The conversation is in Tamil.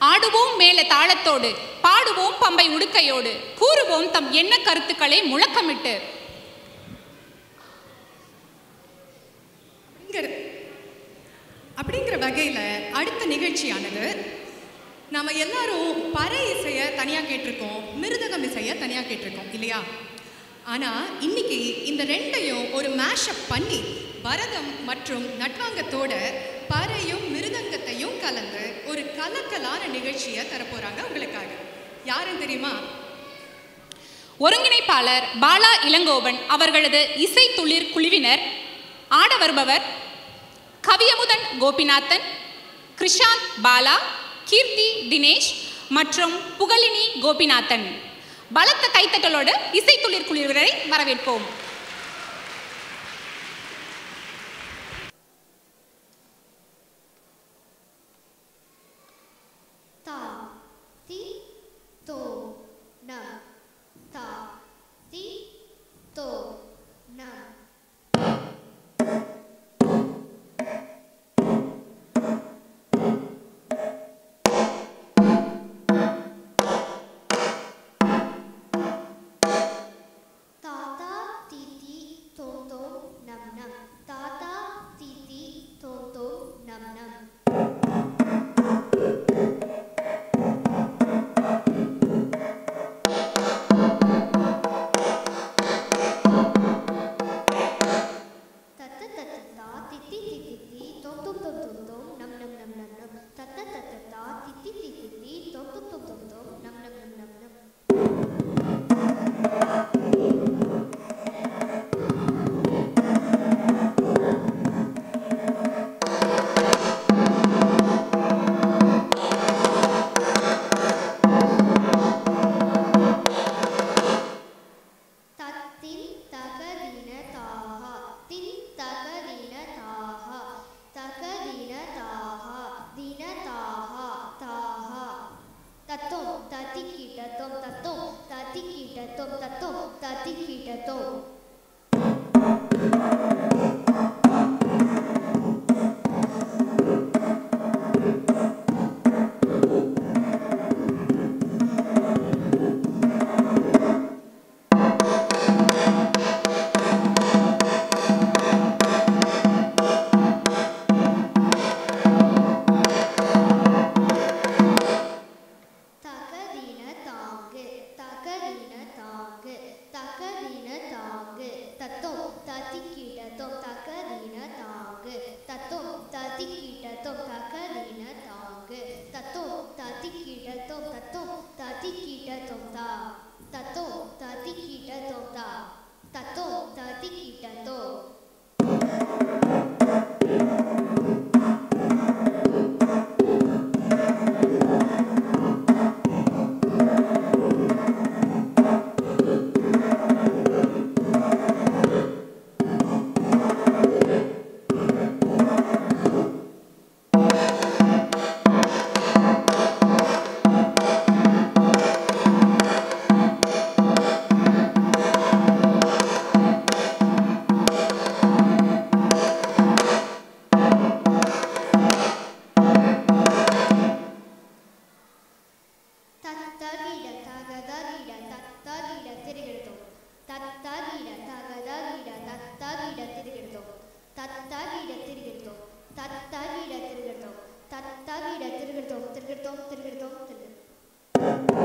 ஆடுவோம் மேல தாளத்தோடு, பாடுவோம் பம்பை உடுக்கையோடு, கூறுவோம் தம் எண்ண கருத்துக்களை முழக்கமிட்டு. அப்படிங்கிற வகையில் அடுத்த நிகழ்ச்சியானது, நம்ம எல்லாரும் பறை இசையை தனியாக கேட்டிருக்கோம், மிருதகம் இசையை தனியாக கேட்டிருக்கோம் இல்லையா? ஆனால் இன்னைக்கு இந்த ரெண்டையும் ஒரு மேஷப் பண்ணி பரதம் மற்றும் நட்வாங்கத்தோட பறையும் மிருதங்கத்தையும் கலந்து ஒரு கலக்கலான நிகழ்ச்சியை தரப்போறாங்க உங்களுக்காக. யாரும் தெரியுமா? ஒருங்கிணைப்பாளர் பாலா இளங்கோவன் அவர்களது இசை துளிர் குழுவினர். ஆட வருபவர் கவியமுதன் கோபிநாதன், கிருஷாந்த் பாலா, கீர்த்தி தினேஷ் மற்றும் புகழினி கோபிநாதன். பலத்த கைத்தட்டலோடு இசை துளிர் குழுவினரை வரவேற்போம். தத்தகிட திருகிடுதோம் திருகிடுதோம் திருகிடுதோம் திருகிடுதோம்.